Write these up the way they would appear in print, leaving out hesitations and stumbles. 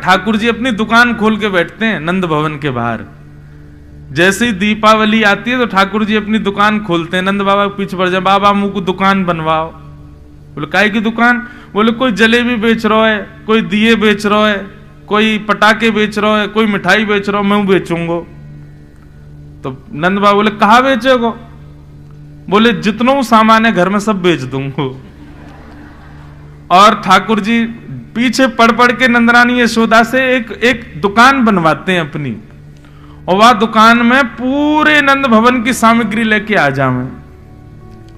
ठाकुर जी अपनी दुकान खोल के बैठते हैं नंद भवन के बाहर। जैसे ही दीपावली आती है तो ठाकुर जी अपनी दुकान खोलते हैं, नंद बाबा के पीछे पड़ जाए, बाबा मुझ को दुकान बनवाओ। बोले काय की दुकान? बोले कोई जलेबी बेच रहा है, कोई दिए बेच रहा है, कोई पटाखे बेच रहा है, कोई मिठाई बेच रहा है, मैं बेचूंगा। तो नंद बाबा बोले कहाँ बेचेगो? बोले जितना सामान है घर में सब बेच दूंगा। और ठाकुर जी पीछे पढ़ पढ़ के नंदरानी यशोदा से एक दुकान बनवाते हैं अपनी, और वह दुकान में पूरे नंद भवन की सामग्री लेके आ जावे।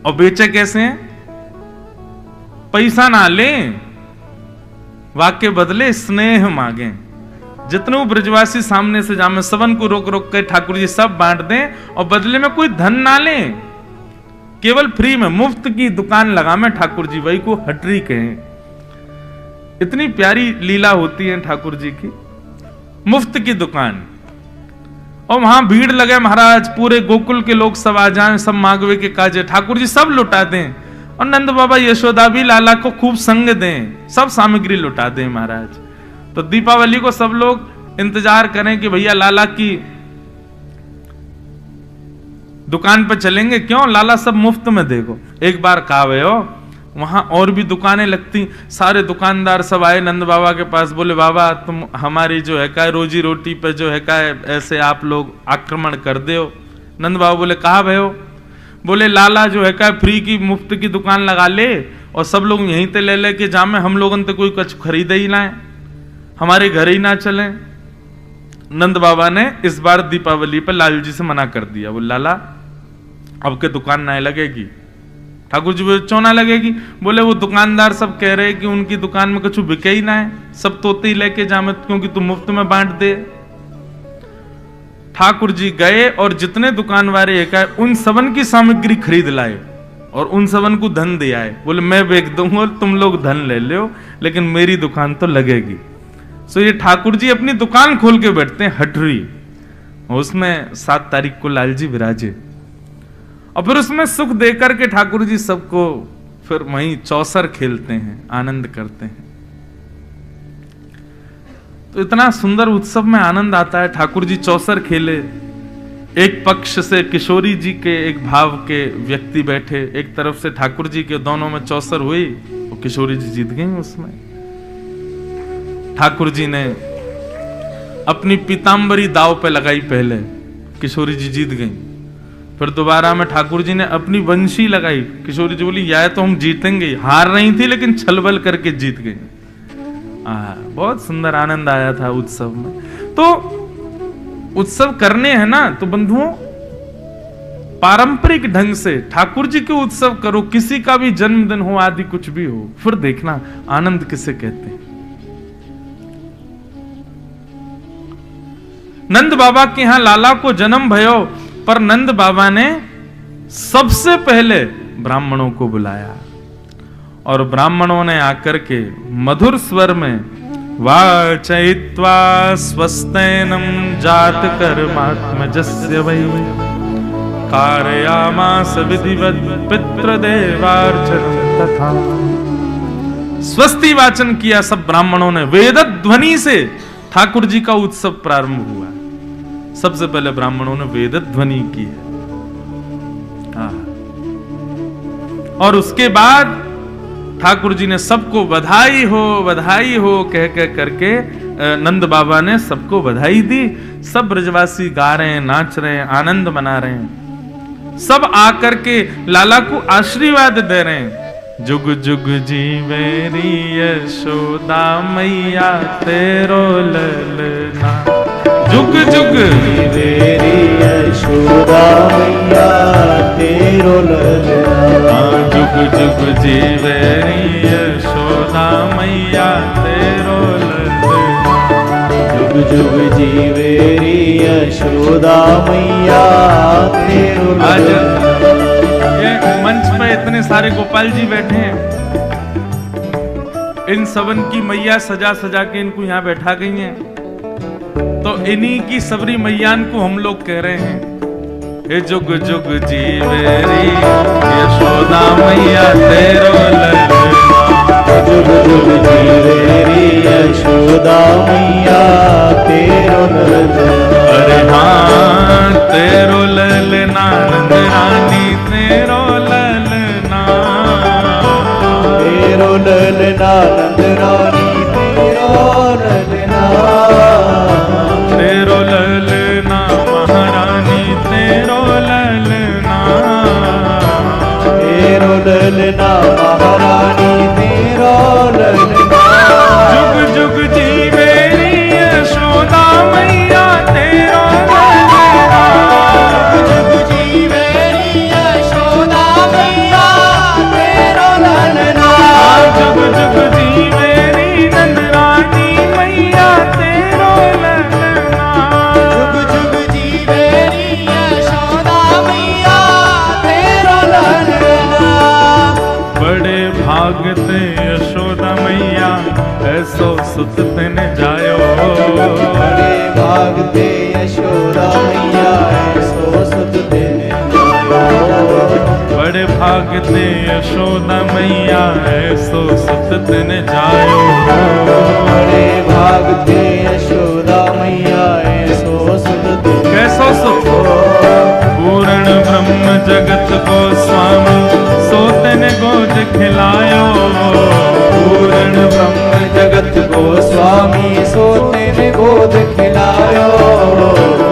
और बेचे कैसे हैं? पैसा ना लें, वाक्य बदले स्नेह मांगे। जितने ब्रजवासी सामने से जामे सबन को रोक रोक के ठाकुर जी सब बांट दें, और बदले में कोई धन ना लें, केवल फ्री में मुफ्त की दुकान लगा में ठाकुर जी, वही को हटरी कहें। इतनी प्यारी लीला होती है ठाकुर जी की, मुफ्त की दुकान। और वहां भीड़ लगे महाराज, पूरे गोकुल के लोग सब आ जाएं, सब मांगवे के काजे, ठाकुर जी सब लुटा दें, और नंद बाबा यशोदा भी लाला को खूब संग दें, सब सामग्री लुटा दें महाराज। तो दीपावली को सब लोग इंतजार करें कि भैया लाला की दुकान पर चलेंगे, क्यों लाला सब मुफ्त में देगो। एक बार कावे हो वहां और भी दुकानें लगती, सारे दुकानदार सब आए नंद बाबा के पास, बोले बाबा तुम हमारी जो है का रोजी रोटी पे जो है का ऐसे आप लोग आक्रमण कर दे हो। नंद बाबा बोले कहा भयो? बोले लाला जो है का फ्री की मुफ्त की दुकान लगा ले, और सब लोग यहीं ते ले लेके जामे, हम लोगों तो कोई कुछ खरीदे ही ना, हमारे घर ही ना चले। नंद बाबा ने इस बार दीपावली पर लाल जी से मना कर दिया, बोले लाला अब के दुकान ना लगेगी। ठाकुर जी बोले क्यों ना लगेगी? बोले वो दुकानदार सब कह रहे कि उनकी दुकान में कुछ बिके ही ना है, सब तोते ही लेके जामे, क्योंकि तुम मुफ्त में बांट दे। ठाकुर जी गए और जितने दुकान वाले एक आए उन सबन की सामग्री खरीद लाए और उन सबन को धन दे आए। बोले मैं बेच दूंगा, तुम लोग धन ले लो, लेकिन मेरी दुकान तो लगेगी। सो ये ठाकुर जी अपनी दुकान खोल के बैठते हैं हटरी, उसमें 7 तारीख को लाल जी विराजे, और फिर उसमें सुख देकर के ठाकुर जी सबको फिर वहीं चौसर खेलते हैं, आनंद करते हैं। तो इतना सुंदर उत्सव में आनंद आता है। ठाकुर जी चौसर खेले, एक पक्ष से किशोरी जी के एक भाव के व्यक्ति बैठे, एक तरफ से ठाकुर जी के, दोनों में चौसर हुई और किशोरी जी जीत गई उसमें। ठाकुर जी ने अपनी पीतांबरी दाव पे लगाई पहले, किशोरी जी जीत गई। फिर दोबारा में ठाकुर जी ने अपनी वंशी लगाई, किशोरी जी बोली या तो हम जीतेंगे, हार रही थी लेकिन छलबल करके जीत गई। बहुत सुंदर आनंद आया था उत्सव में। तो उत्सव करने हैं ना तो बंधुओं पारंपरिक ढंग से ठाकुर जी के उत्सव करो, किसी का भी जन्मदिन हो आदि कुछ भी हो, फिर देखना आनंद किसे कहते हैं। नंद बाबा के यहां लाला को जन्म भयो, पर नंद बाबा ने सबसे पहले ब्राह्मणों को बुलाया और ब्राह्मणों ने आकर के मधुर स्वर में वाचयित्वा स्वस्तेनम जात कर्मात्मजस्य वै कारयामास विधिवत पितृदेवार्चनम तथा। स्वस्ति वाचन किया सब ब्राह्मणों ने, वेद ध्वनि से ठाकुर जी का उत्सव प्रारंभ हुआ। सबसे पहले ब्राह्मणों ने वेद ध्वनि की है, और उसके बाद ठाकुर जी ने सबको बधाई हो कह कह करके नंद बाबा ने सबको बधाई दी। सब ब्रजवासी गा रहे हैं, नाच रहे हैं, आनंद मना रहे हैं। सब आकर के लाला को आशीर्वाद दे रहे हैं। जुग जुग जीवेरी यशोदा मैया तेरो ललना, जुग जुग जीवेरी यशोदा मैया तेरो ललना, जुग जुग जीवेरी यशोदा मैया तेरो ललना, जुग जुग जीवेरी यशोदा मैया तेरो ललना। ये मंच पे इतने सारे गोपाल जी बैठे हैं, इन सबन की मैया सजा सजा के इनको यहाँ बैठा गई हैं, तो इन्हीं की सबरी मैयान को हम लोग कह रहे हैं हे जुग जुग जीवेरी यशोदा मैया तेरो ललना, जुग जुग जीवेरी यशोदा मैया भागते यशोदा मैया ऐसो सुत तेने जायो। बड़े भागते यशोदा मैया ऐसो सुत तिन जायो। बड़े भागते यशोदा मैया ऐसो सुत तेने कैसो सुख पूर्ण ब्रह्म जगत को स्वामी सोतन गोद खिलायो। पूर्ण ब्रह्म जगत को स्वामी सोते ने गोद खिलायो।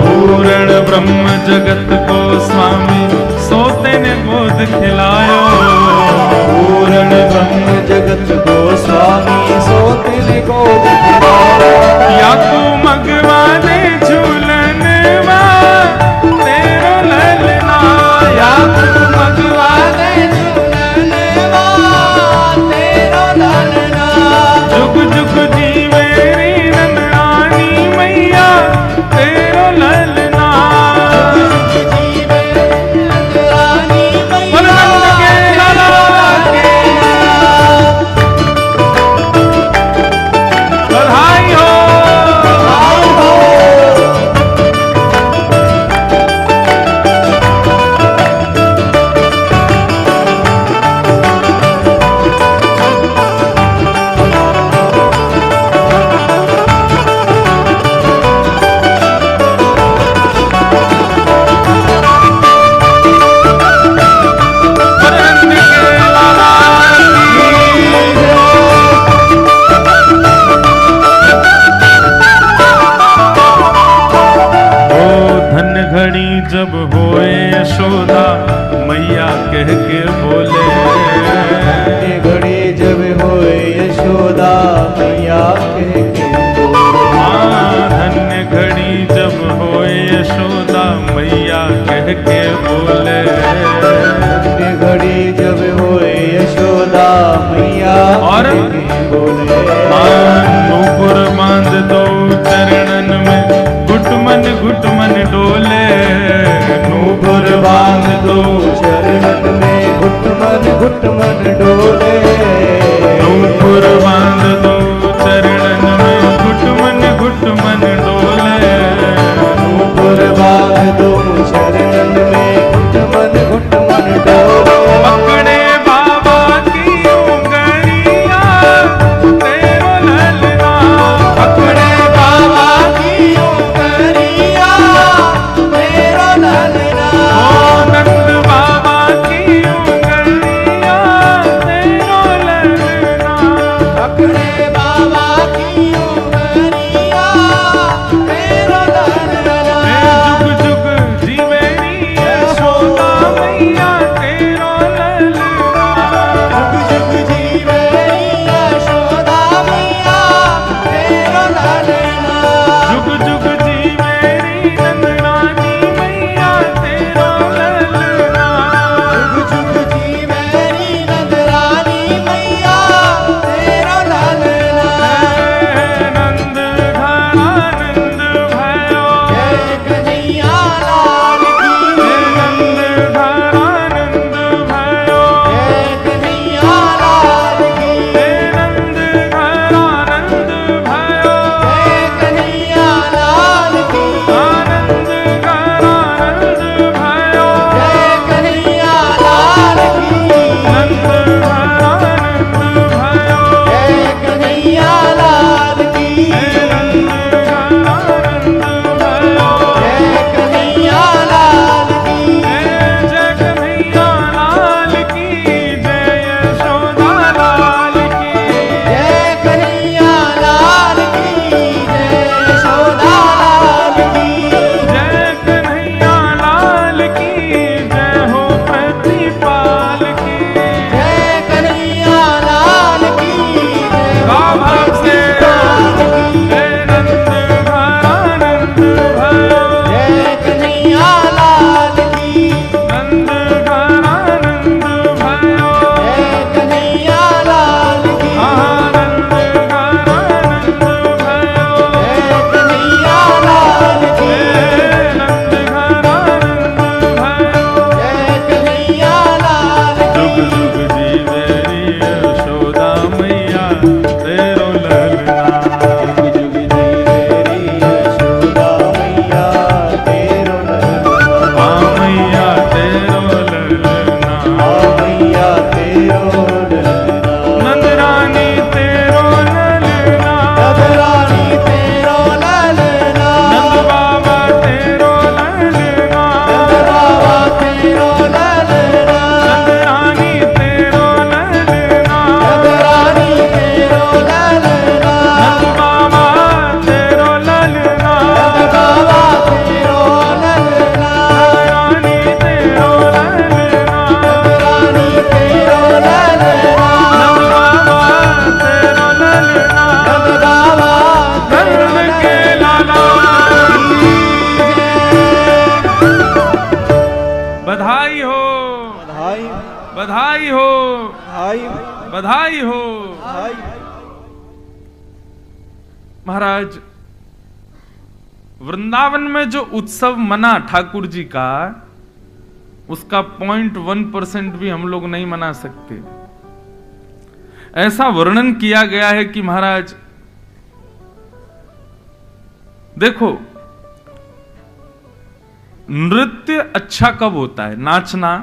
पूर्ण ब्रह्म जगत को स्वामी सोते ने गोद खिलायो। पूर्ण ब्रह्म जगत को स्वामी सोते ने गोद खिलायो। या तू मगवाने झूलन तेरो ललना। या तू मगवाने झूलन तेरो लालना। जुग जुग जीवे री नंदरानी मैया तेरो ललना। जीवे नंदरानी बोल नंद के लाला के बधाई हो। जब होए यशोदा मैया कह के बोले। घड़ी जब होए यशोदा मैया कह के बोले। हाँ धन्य घड़ी जब होए यशोदा मैया कह के बोले। घड़ी जब होए यशोदा मैया और बोले। नूपुर बांध दो चरणन में घुटमन डोले। नूपुर बांध दो चरणन में बधाई हो। भाई महाराज, वृंदावन में जो उत्सव मना ठाकुर जी का, उसका 0.1% भी हम लोग नहीं मना सकते। ऐसा वर्णन किया गया है कि महाराज देखो, नृत्य अच्छा कब होता है, नाचना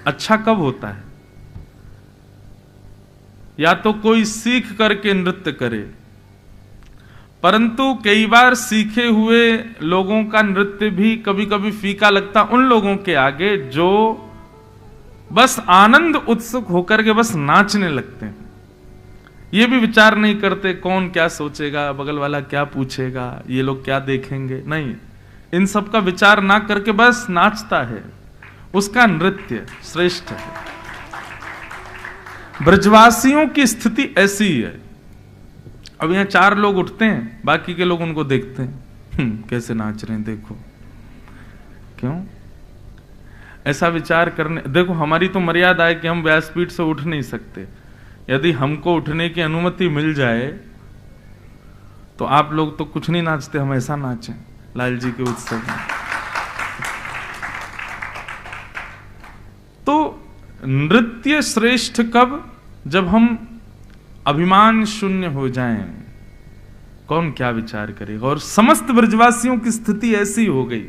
अच्छा कब होता है? या तो कोई सीख करके नृत्य करे, परंतु कई बार सीखे हुए लोगों का नृत्य भी कभी कभी फीका लगता उन लोगों के आगे जो बस आनंद उत्सुक होकर के बस नाचने लगते हैं। ये भी विचार नहीं करते कौन क्या सोचेगा, बगल वाला क्या पूछेगा, ये लोग क्या देखेंगे, नहीं, इन सब का विचार ना करके बस नाचता है, उसका नृत्य श्रेष्ठ है। ब्रजवासियों की स्थिति ऐसी ही है। अब यहां 4 लोग उठते हैं, बाकी के लोग उनको देखते हैं, कैसे नाच रहे हैं देखो। क्यों ऐसा विचार करने? देखो, हमारी तो मर्यादा है कि हम व्यासपीठ से उठ नहीं सकते। यदि हमको उठने की अनुमति मिल जाए तो आप लोग तो कुछ नहीं नाचते, हम ऐसा नाचें लाल जी के उत्सव में। तो नृत्य श्रेष्ठ कब? जब हम अभिमान शून्य हो जाएं, कौन क्या विचार करेगा। और समस्त ब्रजवासियों की स्थिति ऐसी हो गई।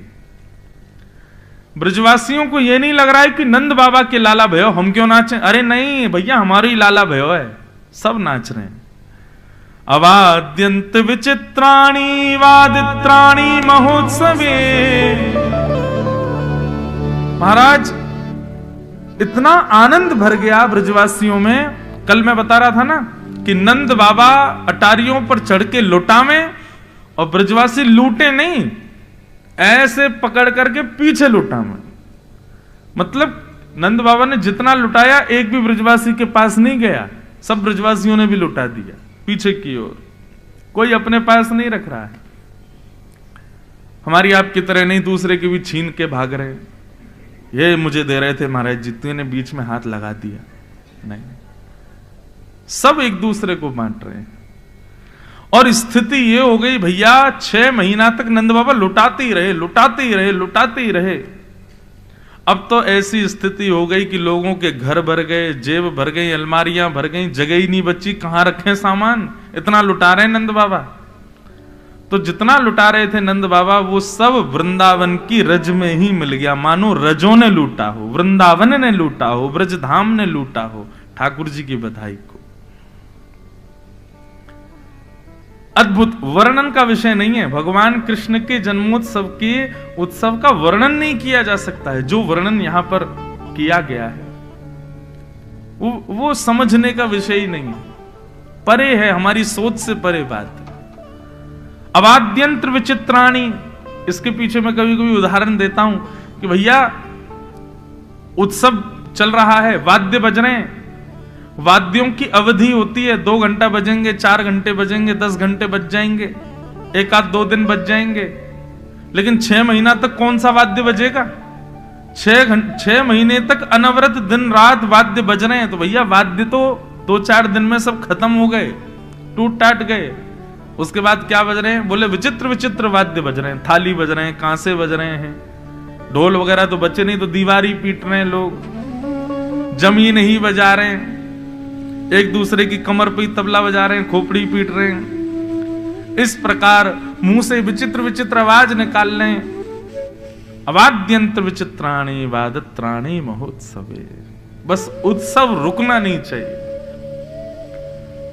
ब्रजवासियों को यह नहीं लग रहा है कि नंद बाबा के लाला भयो हम क्यों नाचें। अरे नहीं भैया, हमारी लाला भयो है, सब नाच रहे हैं। अवाद्यंत विचित्राणी वादित्राणी महोत्सवे। महाराज, इतना आनंद भर गया ब्रजवासियों में। कल मैं बता रहा था ना कि नंद बाबा अटारियों पर चढ़ के लुटावे और ब्रजवासी लूटे नहीं, ऐसे पकड़ करके पीछे लुटावे। मतलब नंद बाबा ने जितना लुटाया एक भी ब्रजवासी के पास नहीं गया, सब ब्रजवासियों ने भी लुटा दिया पीछे की ओर। कोई अपने पास नहीं रख रहा है। हमारी आपकी तरह नहीं दूसरे के भी छीन के भाग रहे। ये मुझे दे रहे थे महाराज जी, तूने बीच में हाथ लगा दिया, नहीं, सब एक दूसरे को बांट रहे हैं। और स्थिति ये हो गई भैया, 6 महीना तक नंद बाबा लुटाते ही रहे, लुटाते ही रहे, लुटाते ही रहे। अब तो ऐसी स्थिति हो गई कि लोगों के घर भर गए, जेब भर गई, अलमारियां भर गई, जगह ही नहीं बची, कहां रखें सामान, इतना लुटा रहे नंद बाबा। तो जितना लुटा रहे थे नंद बाबा, वो सब वृंदावन की रज में ही मिल गया। मानो रजों ने लूटा हो, वृंदावन ने लूटा हो, ब्रजधाम ने लूटा हो ठाकुर जी की बधाई को। अद्भुत, वर्णन का विषय नहीं है। भगवान कृष्ण के जन्मोत्सव के उत्सव का वर्णन नहीं किया जा सकता है। जो वर्णन यहां पर किया गया है वो समझने का विषय ही नहीं है, परे है, हमारी सोच से परे बात है। अवाद्यंत्र विचित्राणी, इसके पीछे मैं कभी कभी उदाहरण देता हूं कि भैया उत्सव चल रहा है, वाद्य बज रहे हैं, वाद्यों की अवधि होती है, 2 घंटा बजेंगे, 4 घंटे बजेंगे, 10 घंटे बज जाएंगे, 1 आध 2 दिन बज जाएंगे। लेकिन 6 महीना तक कौन सा वाद्य बजेगा? 6 महीने तक अनवरत दिन रात वाद्य बज रहे हैं। तो भैया वाद्य तो 2-4 दिन में सब खत्म हो गए, टूट टाट गए। उसके बाद क्या बज रहे हैं? बोले विचित्र विचित्र वाद्य बज रहे हैं, थाली बज रहे हैं, कांसे बज रहे हैं, ढोल वगैरह तो बचे नहीं, तो दीवारी पीट रहे हैं लोग, जमीन ही बजा रहे हैं, एक दूसरे की कमर पे तबला बजा रहे हैं, खोपड़ी पीट रहे हैं। इस प्रकार मुंह से विचित्र विचित्र आवाज निकाल रहे हैं। अवाद्यंत्र विचित्राणी वादत्राणी महोत्सवे। बस उत्सव रुकना नहीं चाहिए।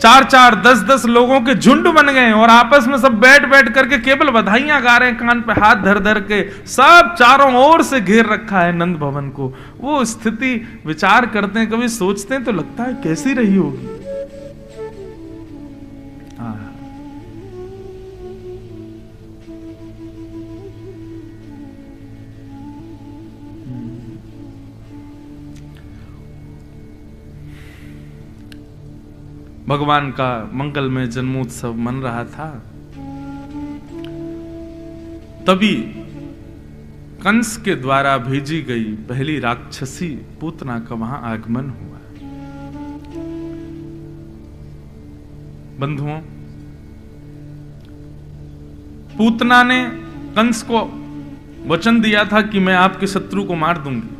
4-4, 10-10 लोगों के झुंड बन गए और आपस में सब बैठ बैठ करके केवल बधाइयां गा रहे हैं, कान पे हाथ धर धर के, सब चारों ओर से घेर रखा है नंद भवन को। वो स्थिति विचार करते हैं, कभी सोचते हैं तो लगता है कैसी रही होगी। भगवान का मंगलमय जन्मोत्सव मन रहा था, तभी कंस के द्वारा भेजी गई पहली राक्षसी पूतना का वहां आगमन हुआ। बंधुओं, पूतना ने कंस को वचन दिया था कि मैं आपके शत्रु को मार दूंगी।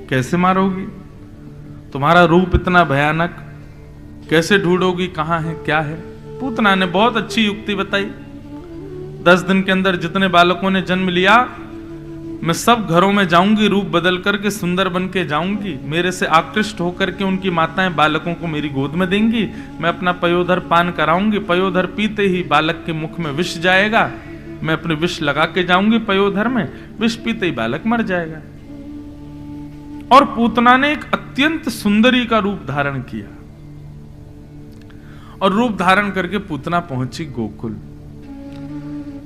कैसे मारोगी? तुम्हारा रूप इतना भयानक, कैसे ढूंढोगी कहां है क्या है? पूतना ने बहुत अच्छी युक्ति बताई। 10 दिन के अंदर जितने बालकों ने जन्म लिया, मैं सब घरों में जाऊंगी, रूप बदल करके सुंदर बन के जाऊंगी। मेरे से आकृष्ट होकर के उनकी माताएं बालकों को मेरी गोद में देंगी। मैं अपना पयोधर पान कराऊंगी। पयोधर पीते ही बालक के मुख में विष जाएगा। मैं अपने विष लगा के जाऊंगी पयोधर में, विष पीते ही बालक मर जाएगा। और पूतना ने एक अत्यंत सुंदरी का रूप धारण किया और रूप धारण करके पूतना पहुंची गोकुल।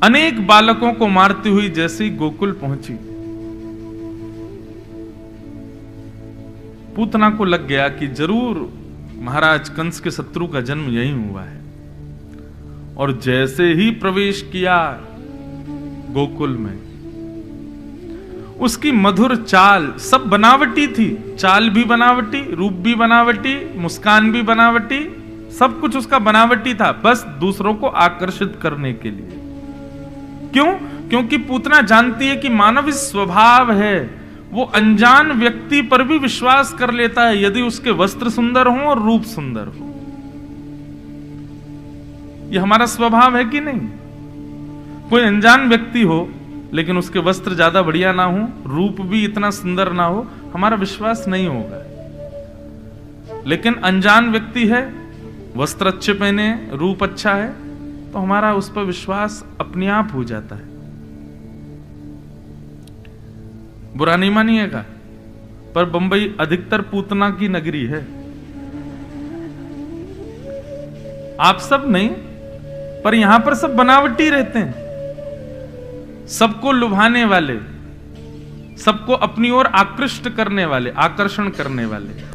अनेक बालकों को मारती हुई जैसे ही गोकुल पहुंची, पूतना को लग गया कि जरूर महाराज कंस के शत्रु का जन्म यहीं हुआ है। और जैसे ही प्रवेश किया गोकुल में, उसकी मधुर चाल, सब बनावटी थी। चाल भी बनावटी, रूप भी बनावटी, मुस्कान भी बनावटी, सब कुछ उसका बनावटी था, बस दूसरों को आकर्षित करने के लिए। क्यों? क्योंकि पूतना जानती है कि मानव स्वभाव है, वो अनजान व्यक्ति पर भी विश्वास कर लेता है यदि उसके वस्त्र सुंदर हो और रूप सुंदर हो। ये हमारा स्वभाव है कि नहीं? कोई अनजान व्यक्ति हो लेकिन उसके वस्त्र ज्यादा बढ़िया ना हो, रूप भी इतना सुंदर ना हो, हमारा विश्वास नहीं होगा। लेकिन अनजान व्यक्ति है, वस्त्र अच्छे पहने, रूप अच्छा है, तो हमारा उस पर विश्वास अपने आप हो जाता है। बुरा नहीं मानिएगा, पर बंबई अधिकतर पूतना की नगरी है। आप सब नहीं, पर यहां पर सब बनावटी रहते हैं, सबको लुभाने वाले, सबको अपनी ओर आकृष्ट करने वाले, आकर्षण करने वाले।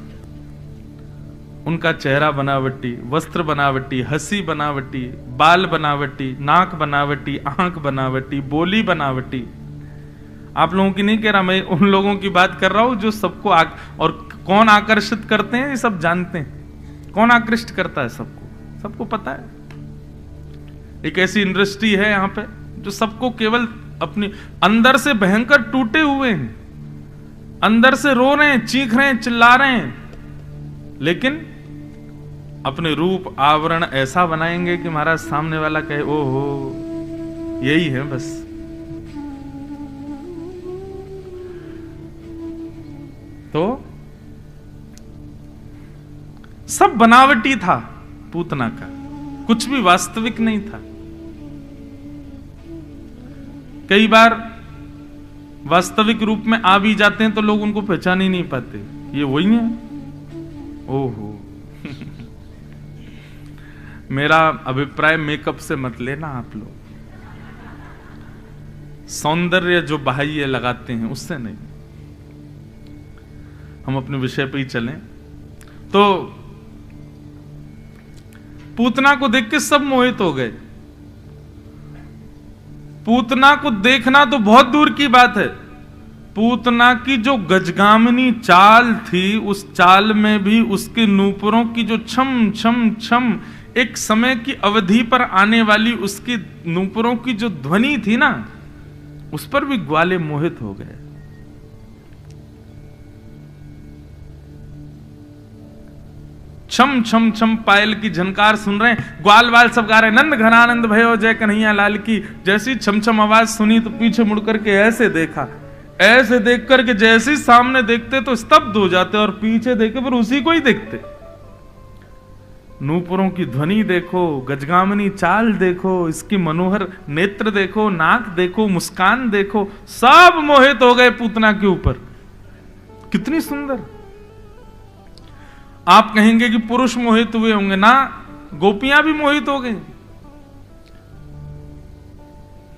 उनका चेहरा बनावटी, वस्त्र बनावटी, हंसी बनावटी, बाल बनावटी, नाक बनावटी, आंख बनावटी, बोली बनावटी। आप लोगों की नहीं कह रहा, मैं उन लोगों की बात कर रहा हूं जो सबको और कौन आकर्षित करते हैं ये सब जानते हैं। कौन आकृष्ट करता है सबको, सबको पता है। एक ऐसी इंडस्ट्री है यहां पे जो सबको केवल अपनी अंदर से भयंकर टूटे हुए हैं, अंदर से रो रहे हैं, चीख रहे हैं, चिल्ला रहे हैं, लेकिन अपने रूप आवरण ऐसा बनाएंगे कि महाराज सामने वाला कहे ओहो यही है बस। तो सब बनावटी था पूतना का, कुछ भी वास्तविक नहीं था। कई बार वास्तविक रूप में आ भी जाते हैं तो लोग उनको पहचान ही नहीं पाते, ये वही है। ओहो मेरा अभिप्राय मेकअप से मत लेना आप लोग, सौंदर्य जो बाह्य लगाते हैं उससे नहीं। हम अपने विषय पे ही चलें। तो पूतना को देख के सब मोहित हो गए। पूतना को देखना तो बहुत दूर की बात है, पूतना की जो गजगामिनी चाल थी, उस चाल में भी उसके नूपुरों की जो छम छम छम, एक समय की अवधि पर आने वाली उसकी नूपुरों की जो ध्वनि थी ना, उस पर भी ग्वाले मोहित हो गए। छम छम छम पायल की झनकार सुन रहे हैं, ग्वाल वाल सब गा रहे हैं, नंद घनानंद भयो जय कन्हैया लाल की। जैसी छम छम आवाज सुनी तो पीछे मुड़ करके ऐसे देखा, ऐसे देख करके जैसे सामने देखते तो स्तब्ध हो जाते और पीछे देखे पर उसी को ही देखते। नूपुरों की ध्वनि देखो, गजगामिनी चाल देखो, इसकी मनोहर नेत्र देखो, नाक देखो, मुस्कान देखो, सब मोहित हो गए पूतना के ऊपर। कितनी सुंदर। आप कहेंगे कि पुरुष मोहित हुए होंगे ना, गोपियां भी मोहित हो गई।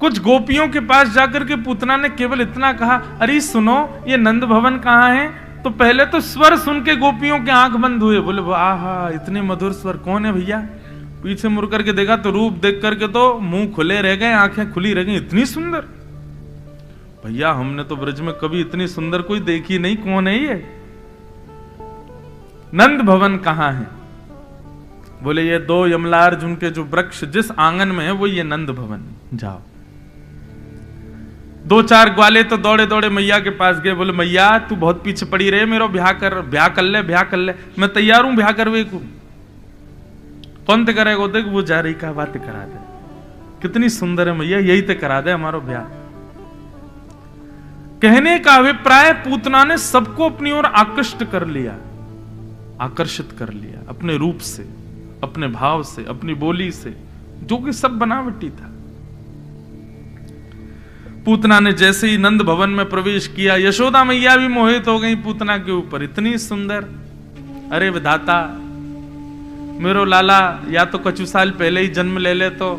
कुछ गोपियों के पास जाकर के पूतना ने केवल इतना कहा, अरे सुनो ये नंद भवन कहां है? तो पहले तो स्वर सुन के गोपियों के आंख बंद हुए, बोले आहा इतने मधुर स्वर, कौन है भैया? पीछे मुड़ करके देखा तो रूप देख करके तो मुंह खुले रह गए, आंखें खुली रह गई, इतनी सुंदर। भैया हमने तो ब्रज में कभी इतनी सुंदर कोई देखी नहीं, कौन है ये? नंद भवन कहां है? बोले ये 2 यमलार्जुन के जो वृक्ष जिस आंगन में है वो ये नंद भवन, जाओ। 2-4 ग्वाले तो दौड़े दौड़े मैया के पास गए, बोले मैया तू बहुत पीछे पड़ी रहे, मेरा ब्याह कर ले, मैं तैयार हूं ब्याह करवे को। कौन ते करेगा? देख वो जा रही का बात करा दे, कितनी सुंदर है मैया, यही ते करा दे हमारा ब्याह। कहने का अभिप्राय पूतना ने सबको अपनी ओर आकर्षित कर लिया अपने रूप से, अपने भाव से, अपनी बोली से, जो कि सब बनावटी था। पूतना ने जैसे ही नंद भवन में प्रवेश किया, यशोदा मैया भी मोहित हो गई पूतना के ऊपर, इतनी सुंदर। अरे विधाता, मेरो लाला या तो कछु साल पहले ही जन्म ले ले तो,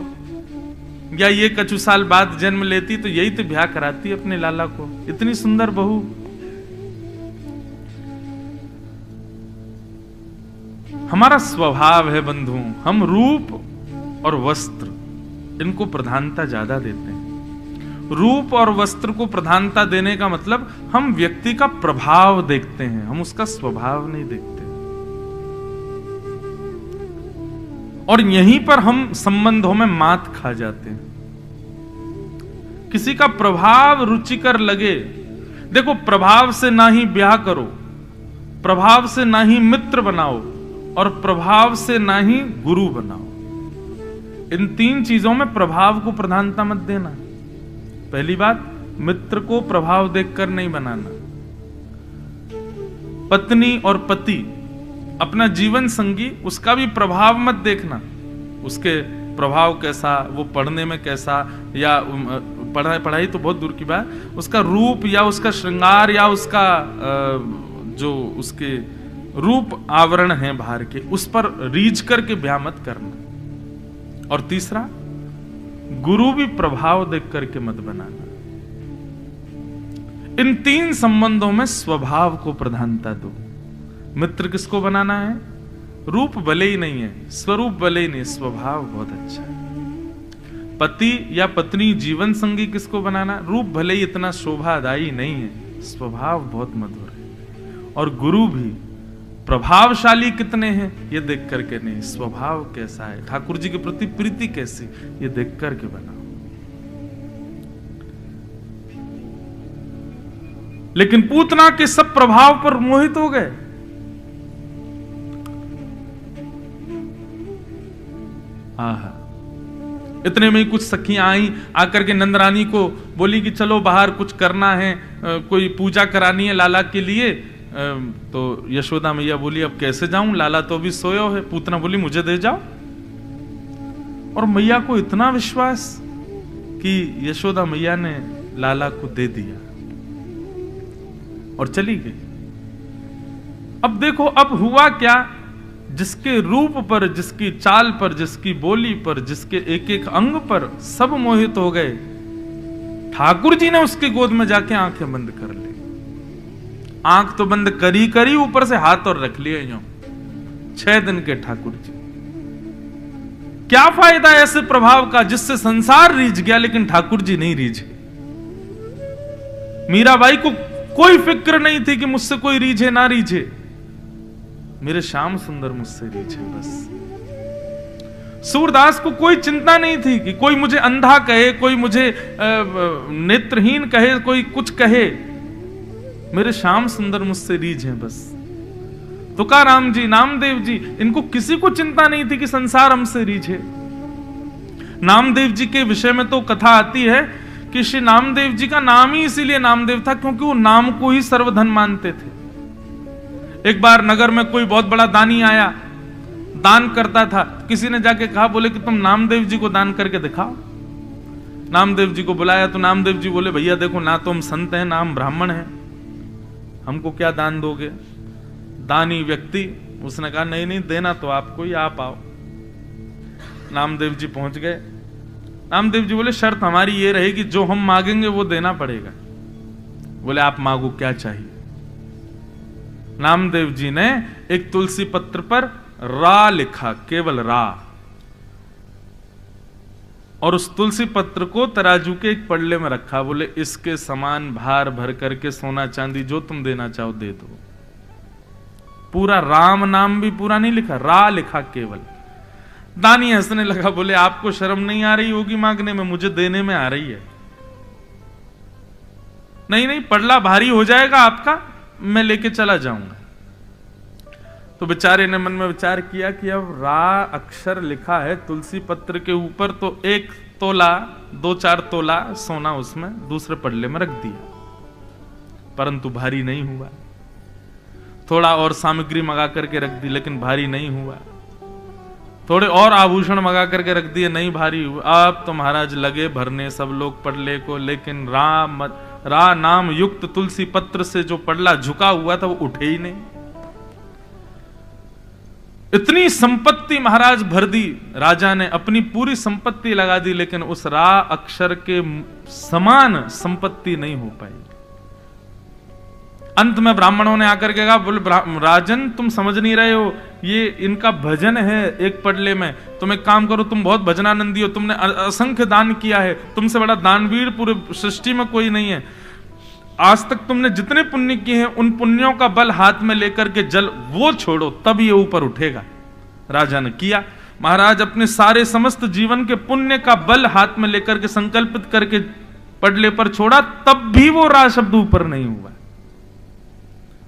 या ये कछु साल बाद जन्म लेती तो यही तो ब्याह कराती अपने लाला को, इतनी सुंदर बहू। हमारा स्वभाव है बंधु, हम रूप और वस्त्र इनको प्रधानता ज्यादा देते हैं। रूप और वस्त्र को प्रधानता देने का मतलब हम व्यक्ति का प्रभाव देखते हैं, हम उसका स्वभाव नहीं देखते। और यहीं पर हम संबंधों में मात खा जाते हैं। किसी का प्रभाव रुचिकर लगे, देखो प्रभाव से ना ही ब्याह करो, प्रभाव से ना ही मित्र बनाओ, और प्रभाव से ना ही गुरु बनाओ। इन 3 चीजों में प्रभाव को प्रधानता मत देना। पहली बात, मित्र को प्रभाव देखकर नहीं बनाना। पत्नी और पति, अपना जीवन संगी, उसका भी प्रभाव मत देखना। उसके प्रभाव कैसा, वो पढ़ने में कैसा, या पढ़ाई तो बहुत दूर की बात, उसका रूप या उसका श्रृंगार या उसका जो उसके रूप आवरण है बाहर के, उस पर रीझ करके ब्याह मत करना। और तीसरा, गुरु भी प्रभाव देख करके मत बनाना। इन 3 संबंधों में स्वभाव को प्रधानता दो। मित्र किसको बनाना है? रूप भले ही नहीं है, स्वरूप भले ही नहीं, स्वभाव बहुत अच्छा है। पति या पत्नी जीवन संगी किसको बनाना? रूप भले ही इतना शोभादायी नहीं है, स्वभाव बहुत मधुर है। और गुरु भी प्रभावशाली कितने हैं ये देख करके नहीं, स्वभाव कैसा है, ठाकुर जी के प्रति प्रीति कैसी, ये देख करके बनाओ। लेकिन पूतना के सब प्रभाव पर मोहित हो गए। आहा, इतने में ही कुछ सखियां आई, आकर के नंदरानी को बोली कि चलो बाहर कुछ करना है, कोई पूजा करानी है लाला के लिए। तो यशोदा मैया बोली अब कैसे जाऊं, लाला तो अभी सोयो है। पूतना बोली मुझे दे जाओ। और मैया को इतना विश्वास कि यशोदा मैया ने लाला को दे दिया और चली गई। अब देखो, अब हुआ क्या, जिसके रूप पर, जिसकी चाल पर, जिसकी बोली पर, जिसके एक एक अंग पर सब मोहित हो गए, ठाकुर जी ने उसकी गोद में जाके आंखें बंद कर ली। आंख तो बंद करी ऊपर से हाथ और रख लिए यूं। 6 दिन के ठाकुर जी। क्या फायदा ऐसे प्रभाव का जिससे संसार रीझ गया लेकिन ठाकुर जी नहीं रीझे। मीराबाई को कोई फिक्र नहीं थी कि मुझसे कोई रीझे ना रीझे, मेरे श्याम सुंदर मुझसे रीझे बस। सूरदास को कोई चिंता नहीं थी कि कोई मुझे अंधा कहे, कोई मुझे नेत्रहीन कहे, कोई कुछ कहे, मेरे श्याम सुंदर मुझसे रीझे बस। तुकाराम जी, नामदेव जी, इनको किसी को चिंता नहीं थी कि संसार हमसे रीझे। नामदेव जी के विषय में तो कथा आती है कि श्री नामदेव जी का नाम ही इसीलिए नामदेव था क्योंकि वो नाम को ही सर्वधन मानते थे। एक बार नगर में कोई बहुत बड़ा दानी आया, दान करता था। किसी ने जाके कहा, बोले कि तुम नामदेव जी को दान करके दिखाओ। नामदेव जी को बुलाया तो नामदेव जी बोले, भैया देखो, ना तो हम संत हैं ना हम ब्राह्मण हैं, हमको क्या दान दोगे। दानी व्यक्ति उसने कहा, नहीं नहीं, देना तो आपको ही, आप आओ। नामदेव जी पहुंच गए। नामदेव जी बोले, शर्त हमारी ये रहेगी, जो हम मांगेंगे वो देना पड़ेगा। बोले, आप मांगो, क्या चाहिए। नामदेव जी ने एक तुलसी पत्र पर रा लिखा, केवल रा, और उस तुलसी पत्र को तराजू के एक पल्ले में रखा। बोले, इसके समान भार भर करके सोना चांदी जो तुम देना चाहो दे दो। पूरा राम नाम भी पूरा नहीं लिखा, रा लिखा केवल। दानी हंसने लगा, बोले आपको शर्म नहीं आ रही होगी मांगने में, मुझे देने में आ रही है। नहीं नहीं, पड़ला भारी हो जाएगा आपका, मैं लेके चला जाऊंगा। तो बेचारे ने मन में विचार किया कि अब रा अक्षर लिखा है तुलसी पत्र के ऊपर, तो 1 तोला 2-4 तोला सोना उसमें दूसरे पड़ले में रख दिया, परंतु भारी नहीं हुआ। थोड़ा और सामग्री मंगा करके रख दी, लेकिन भारी नहीं हुआ। थोड़े और आभूषण मंगा करके रख दिए, नहीं भारी हुआ। अब तो महाराज लगे भरने सब लोग पड़ले को, लेकिन रा नाम युक्त तुलसी पत्र से जो पड़ला झुका हुआ था वो उठे ही नहीं। इतनी संपत्ति महाराज भर दी, राजा ने अपनी पूरी संपत्ति लगा दी, लेकिन उस रा अक्षर के समान संपत्ति नहीं हो पाई। अंत में ब्राह्मणों ने आकर के कहा, बोले राजन तुम समझ नहीं रहे हो, ये इनका भजन है एक पड़ले में, तुम एक काम करो, तुम बहुत भजनानंदी हो, तुमने असंख्य दान किया है, तुमसे बड़ा दानवीर पूरे सृष्टि में कोई नहीं है। आज तक तुमने जितने पुण्य किए हैं उन पुण्यों का बल हाथ में लेकर के जल वो छोड़ो, तब ये ऊपर उठेगा। राजा ने किया। महाराज अपने सारे समस्त जीवन के पुण्य का बल हाथ में लेकर के संकल्पित करके पड़ले पर छोड़ा, तब भी वो रा शब्द ऊपर नहीं हुआ।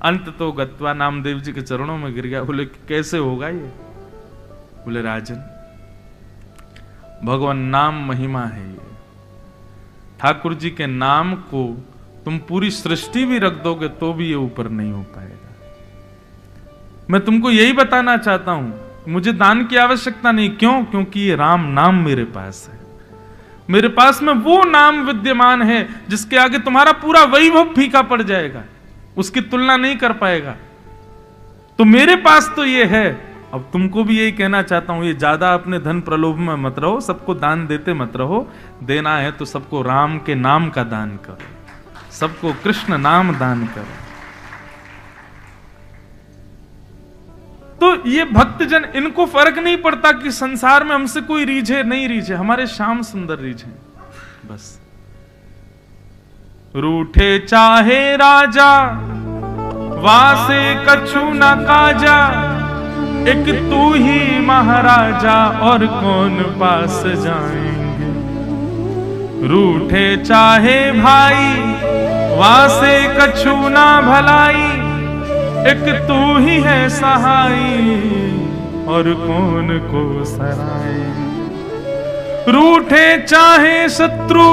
अंत तो गत्वा नामदेव जी के चरणों में गिर गया। बोले कैसे होगा ये? बोले राजन, भगवान नाम महिमा है ये। ठाकुर जी के नाम को तुम पूरी सृष्टि भी रख दोगे तो भी ये ऊपर नहीं हो पाएगा। मैं तुमको यही बताना चाहता हूं, मुझे दान की आवश्यकता नहीं। क्यों? क्योंकि ये राम नाम मेरे पास है। मेरे पास में वो नाम विद्यमान है जिसके आगे तुम्हारा पूरा वैभव फीका पड़ जाएगा, उसकी तुलना नहीं कर पाएगा। तो मेरे पास तो ये है। अब तुमको भी यही कहना चाहता हूं, ये ज्यादा अपने धन प्रलोभ में मत रहो, सबको दान देते मत रहो। देना है तो सबको राम के नाम का दान करो, सबको कृष्ण नाम दान करो। तो ये भक्तजन, इनको फर्क नहीं पड़ता कि संसार में हमसे कोई रीझे नहीं रीझे, हमारे श्याम सुंदर रीझे बस। रूठे चाहे राजा वासे कछु न काजा, एक तू ही महाराजा और कौन पास जाएंगे। रूठे चाहे भाई वासे कछु ना भलाई, एक तू ही है सहाई और कौन को सराए। रूठे चाहे शत्रु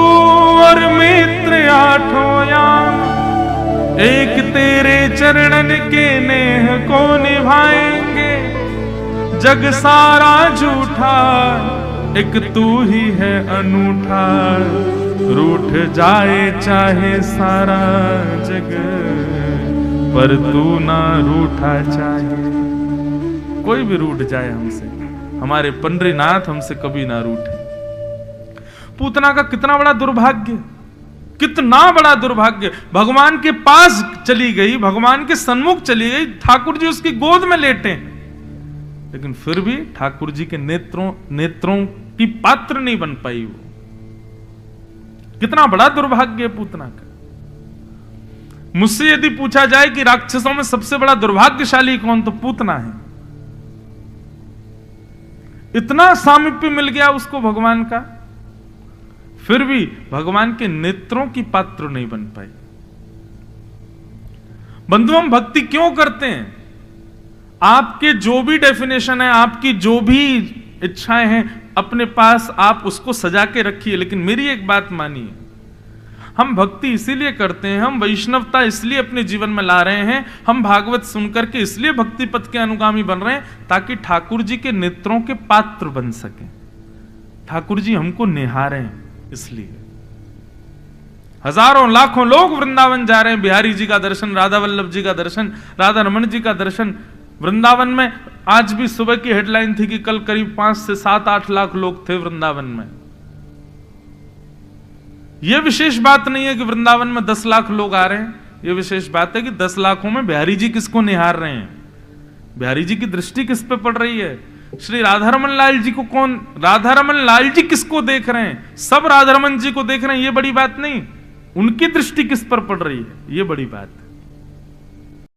और मित्र आठों याम, एक तेरे चरणन के नेह को निभाएंगे। जग सारा झूठा, एक तू ही है अनूठा। रूठ जाए चाहे सारा जग, पर तू ना रूठा चाहे। कोई भी रूठ जाए हमसे, हमारे पंडरीनाथ हमसे कभी ना रूठे। पूतना का कितना बड़ा दुर्भाग्य, कितना बड़ा दुर्भाग्य। भगवान के पास चली गई, भगवान के सन्मुख चली गई, ठाकुर जी उसकी गोद में लेटे, लेकिन फिर भी ठाकुर जी के नेत्रों की पात्र नहीं बन पाई। वो कितना बड़ा दुर्भाग्य है पूतना का। मुझसे यदि पूछा जाए कि राक्षसों में सबसे बड़ा दुर्भाग्यशाली कौन, तो पूतना है। इतना सामीप्य मिल गया उसको भगवान का, फिर भी भगवान के नेत्रों की पात्र नहीं बन पाई। बंधु, हम भक्ति क्यों करते हैं? आपके जो भी डेफिनेशन है, आपकी जो भी इच्छाएं हैं अपने पास, आप उसको सजा के रखिए, लेकिन मेरी एक बात मानिए, हम भक्ति इसीलिए करते हैं, हम वैष्णवता इसलिए अपने जीवन में ला रहे हैं, हम भागवत सुनकर के इसलिए भक्ति पथ के अनुगामी बन रहे हैं, ताकि ठाकुर जी के नेत्रों के पात्र बन सके। ठाकुर जी हमको निहारें, इसलिए हजारों लाखों लोग वृंदावन जा रहे हैं, बिहारी जी का दर्शन, राधा वल्लभ जी का दर्शन, राधा रमन जी का दर्शन। वृंदावन में आज भी सुबह की हेडलाइन थी कि कल करीब 5 से 7-8 लाख लोग थे वृंदावन में। यह विशेष बात नहीं है कि वृंदावन में 10 लाख लोग आ रहे हैं, यह विशेष बात है कि 10 लाखों में बिहारी जी किसको निहार रहे हैं, बिहारी जी की दृष्टि किस पे पड़ रही है। श्री राधारमन लाल जी को कौन, राधारमन लाल जी किसको देख रहे हैं? सब राधारमन जी को देख रहे हैं, ये बड़ी बात नहीं, उनकी दृष्टि किस पर पड़ रही है, ये बड़ी बात है।